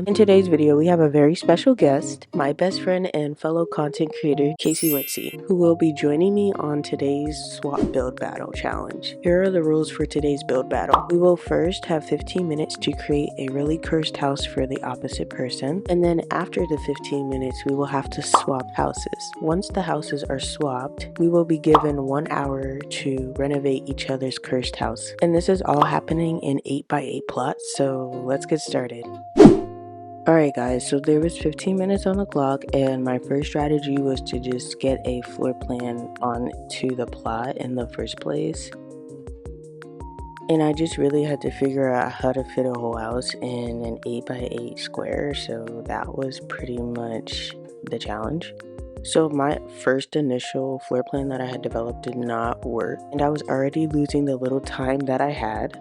everyone. In today's video, we have a very special guest, my best friend and fellow content creator, Casey Whitsey, who will be joining me on today's swap build battle challenge. Here are the rules for today's build battle. We will first have 15 minutes to create a really cursed house for the opposite person, and then after the 15 minutes, we will have to swap houses. Once the houses are swapped, we will be given 1 hour to renovate each other's cursed house. And this is all happening in 8x8 plots, so let's get started. Alright guys, so there was 15 minutes on the clock, and my first strategy was to just get a floor plan onto the plot in the first place. And I just really had to figure out how to fit a whole house in an 8x8 square, so that was pretty much the challenge. So my first initial floor plan that I had developed did not work, and I was already losing the little time that I had.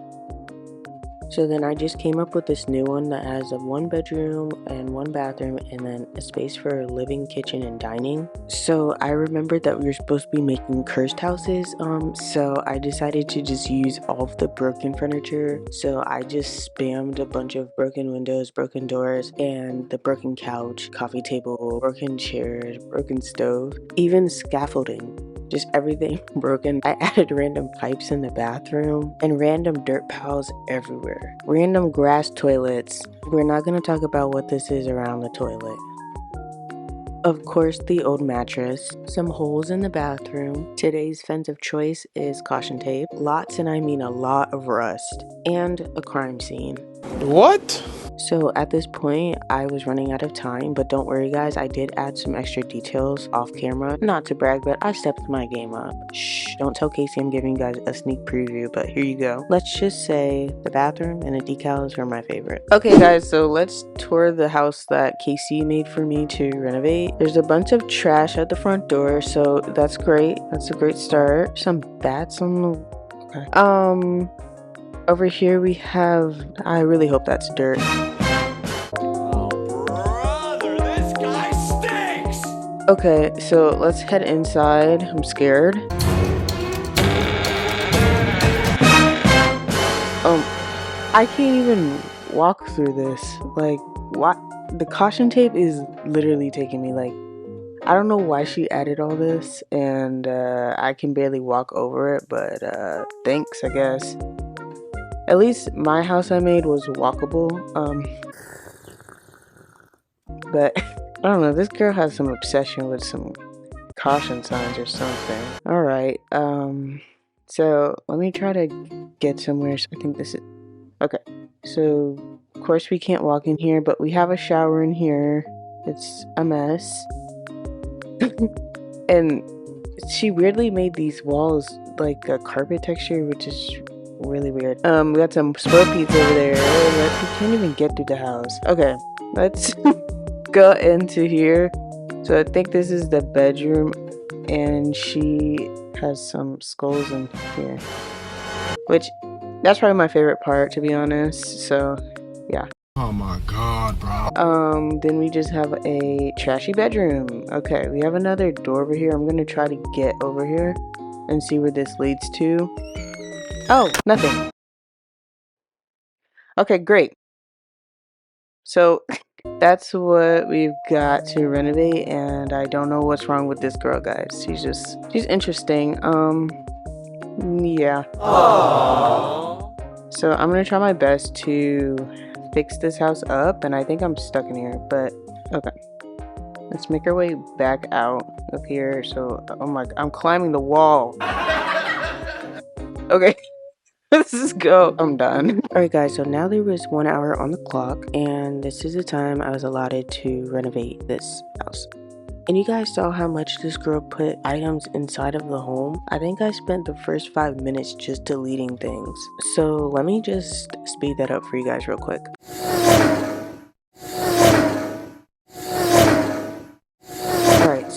So then I just came up with this new one that has a 1 bedroom and 1 bathroom and then a space for living, kitchen, and dining. So I remembered that we were supposed to be making cursed houses, so I decided to just use all of the broken furniture. So I just spammed a bunch of broken windows, broken doors, and the broken couch, coffee table, broken chairs, broken stove, even scaffolding. Just everything broken. I added random pipes in the bathroom and random dirt piles everywhere. Random grass toilets. We're not going to talk about what this is around the toilet. Of course, the old mattress, some holes in the bathroom. Today's fence of choice is caution tape. Lots, and I mean a lot, of rust. And a crime scene. What? So at this point, I was running out of time, but don't worry guys, I did add some extra details off camera. Not to brag, but I stepped my game up. Shh, don't tell Casey I'm giving you guys a sneak preview, but here you go. Let's just say the bathroom and the decals are my favorite. Okay guys, so let's tour the house that Casey made for me to renovate. There's a bunch of trash at the front door, so that's great. That's a great start. Some bats on the... Okay. Over here we have, I really hope that's dirt. Oh, brother, this guy stinks! Okay, so let's head inside. I'm scared. I can't even walk through this. Like, what? The caution tape is literally taking me, like, I don't know why she added all this, and I can barely walk over it, but thanks, I guess. At least my house I made was walkable, but I don't know, this girl has some obsession with some caution signs or something. Alright, so let me try to get somewhere. I think this is, okay, so of course we can't walk in here, but we have a shower in here. It's a mess. And she weirdly made these walls like a carpet texture, which is really weird. We got some spoiled pizza over there. We can't even get through the house. Okay, let's go into here. So I think this is the bedroom, and she has some skulls in here, which that's probably my favorite part, to be honest. So yeah. Oh my god, bro. Then we just have a trashy bedroom. Okay, we have another door over here. I'm gonna try to get over here and see where this leads to. Oh, nothing. Okay, great. So that's what we've got to renovate, and I don't know what's wrong with this girl, guys. She's interesting. Yeah. Aww. So I'm gonna try my best to fix this house up, and I think I'm stuck in here, but okay. Let's make our way back out of here. So, oh my, I'm climbing the wall. Okay. Let's just go. I'm done. Alright guys, so now there was 1 hour on the clock, and this is the time I was allotted to renovate this house. And you guys saw how much this girl put items inside of the home. I think I spent the first 5 minutes just deleting things. So let me just speed that up for you guys real quick.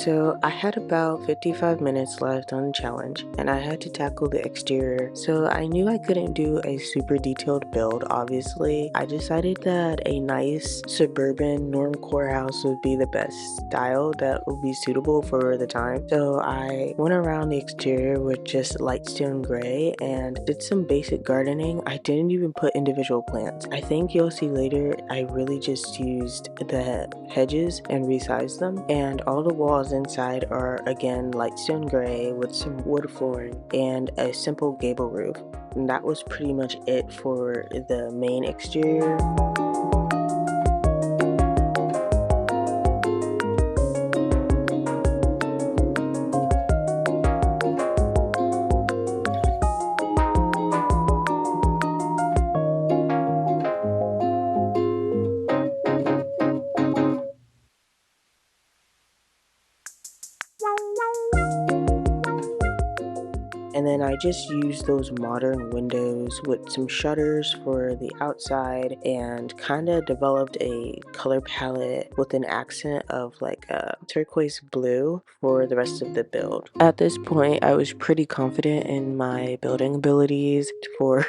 So I had about 55 minutes left on the challenge and I had to tackle the exterior. So I knew I couldn't do a super detailed build, obviously. I decided that a nice suburban normcore house would be the best style that would be suitable for the time. So I went around the exterior with just light stone gray and did some basic gardening. I didn't even put individual plants. I think you'll see later I really just used the hedges and resized them, and all the walls inside are again light stone gray with some wood flooring and a simple gable roof. And that was pretty much it for the main exterior. And then I just used those modern windows with some shutters for the outside and kind of developed a color palette with an accent of like a turquoise blue for the rest of the build. At this point, I was pretty confident in my building abilities for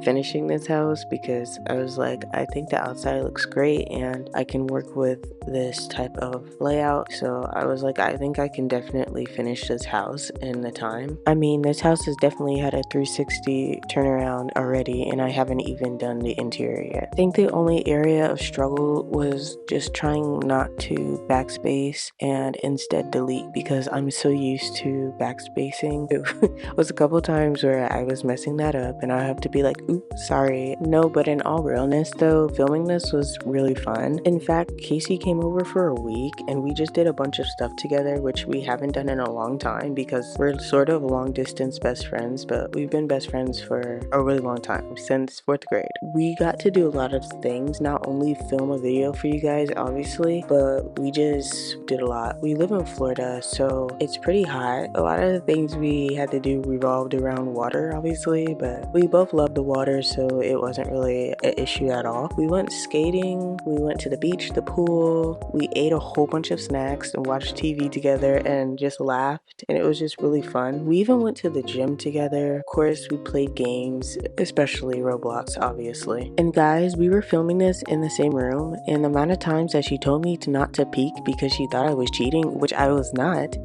finishing this house because I was like, I think the outside looks great and I can work with this type of layout. So I was like, I think I can definitely finish this house in the time. I mean, this house has definitely had a 360 turnaround already and I haven't even done the interior yet. I think the only area of struggle was just trying not to backspace and instead delete because I'm so used to backspacing. It was a couple times where I was messing that up and I have to be like, oops, sorry. No, but in all realness though, filming this was really fun. In fact, Casey came over for a week and we just did a bunch of stuff together, which we haven't done in a long time because we're sort of long distance best friends, but we've been best friends for a really long time, since 4th grade. We got to do a lot of things, not only film a video for you guys, obviously, but we just did a lot. We live in Florida, so it's pretty hot. A lot of the things we had to do revolved around water, obviously, but we both love the water, so it wasn't really an issue at all. We went skating, we went to the beach, the pool, we ate a whole bunch of snacks and watched TV together and just laughed, and it was just really fun. We even went to the gym together. Of course, we played games, especially Roblox, obviously. And guys, we were filming this in the same room, and the amount of times that she told me not to peek because she thought I was cheating, which I was not,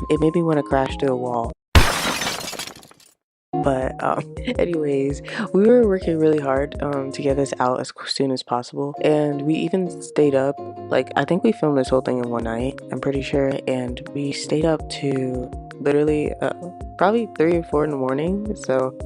it made me want to crash through a wall. But anyways, we were working really hard to get this out as soon as possible, and we even stayed up, like I think we filmed this whole thing in one night, I'm pretty sure, and we stayed up to literally probably 3 or 4 in the morning. So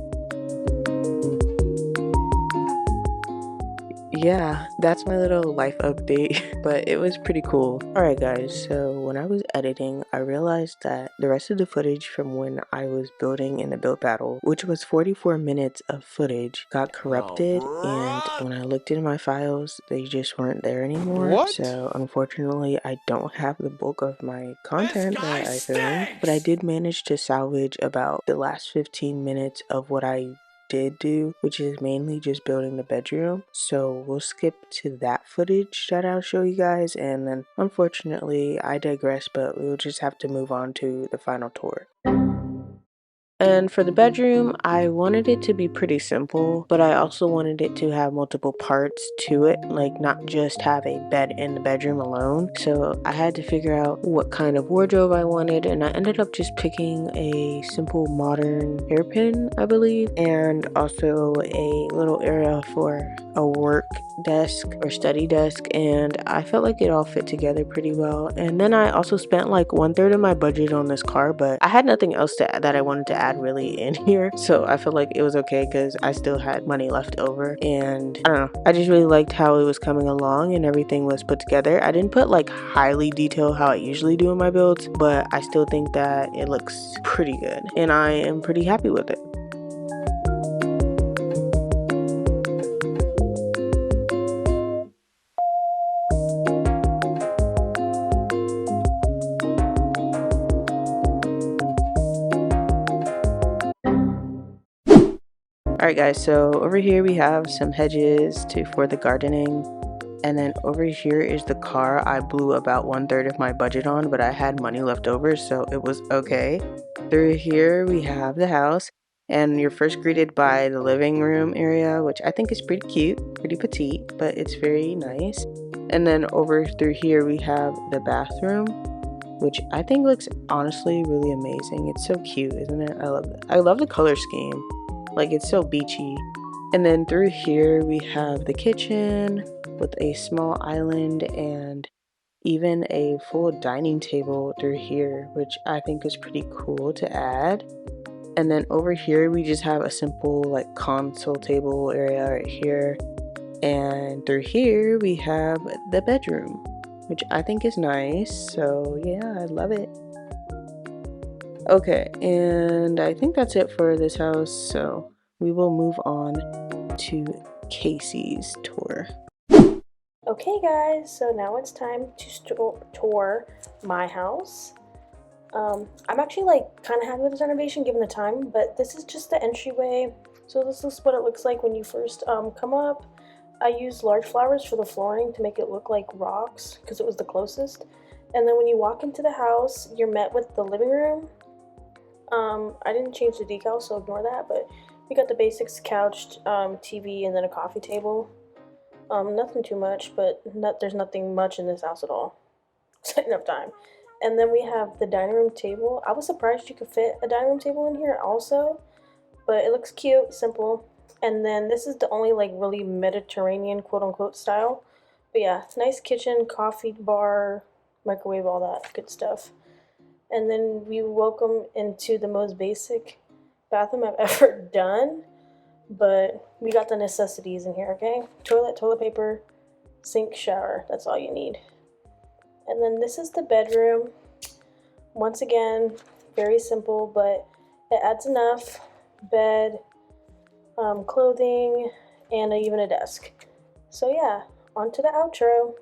yeah, that's my little life update, but it was pretty cool. Alright guys, so when I was editing, I realized that the rest of the footage from when I was building in the build battle, which was 44 minutes of footage, got corrupted, and when I looked into my files, they just weren't there anymore. What? So unfortunately, I don't have the bulk of my content that I filmed, but I did manage to salvage about the last 15 minutes of what I did do, which is mainly just building the bedroom. So we'll skip to that footage that I'll show you guys, and then unfortunately I digress, but we'll just have to move on to the final tour. And for the bedroom, I wanted it to be pretty simple, but I also wanted it to have multiple parts to it, like not just have a bed in the bedroom alone. So I had to figure out what kind of wardrobe I wanted, and I ended up just picking a simple modern hairpin, I believe, and also a little area for a work desk or study desk, and I felt like it all fit together pretty well. And then I also spent like 1/3 of my budget on this car, but I had nothing else that I wanted to add really in here, so I felt like it was okay because I still had money left over. And I don't know, I just really liked how it was coming along and everything was put together. I didn't put like highly detail how I usually do in my builds, but I still think that it looks pretty good and I am pretty happy with it. Alright guys, so over here we have some hedges for the gardening. And then over here is the car I blew about 1/3 of my budget on, but I had money left over, so it was okay. Through here we have the house, and you're first greeted by the living room area, which I think is pretty cute, pretty petite, but it's very nice. And then over through here we have the bathroom, which I think looks honestly really amazing. It's so cute, isn't it? I love it. I love the color scheme. Like, it's so beachy. And then through here we have the kitchen with a small island and even a full dining table through here, which I think is pretty cool to add. And then over here we just have a simple like console table area right here. And through here we have the bedroom, which I think is nice. So yeah, I love it. Okay, and I think that's it for this house, so we will move on to Casey's tour. Okay guys, so now it's time to tour my house. I'm actually like kind of happy with this renovation given the time, but this is just the entryway. So this is what it looks like when you first come up. I used large flowers for the flooring to make it look like rocks because it was the closest. And then when you walk into the house, you're met with the living room. I didn't change the decal, so ignore that, but we got the basics: couch, TV, and then a coffee table. Nothing too much, but there's nothing much in this house at all. Setting up time. And then we have the dining room table. I was surprised you could fit a dining room table in here also, but it looks cute, simple. And then this is the only like really Mediterranean quote-unquote style. But yeah, nice kitchen, coffee bar, microwave, all that good stuff. And then we welcome into the most basic bathroom I've ever done. But we got the necessities in here, okay? Toilet, toilet paper, sink, shower. That's all you need. And then this is the bedroom. Once again, very simple, but it adds enough. Bed, clothing, and even a desk. So yeah, on to the outro.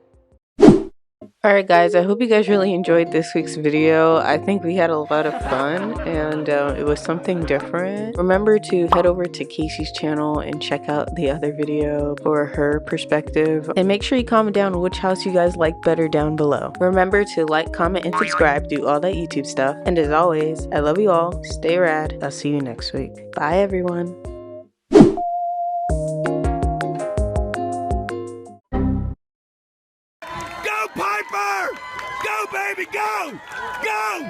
Alright guys, I hope you guys really enjoyed this week's video. I think we had a lot of fun and it was something different. Remember to head over to Casey's channel and check out the other video for her perspective. And make sure you comment down which house you guys like better down below. Remember to like, comment, and subscribe, do all that YouTube stuff. And as always, I love you all. Stay rad. I'll see you next week. Bye everyone. Go, Piper! Go, baby, go! Go!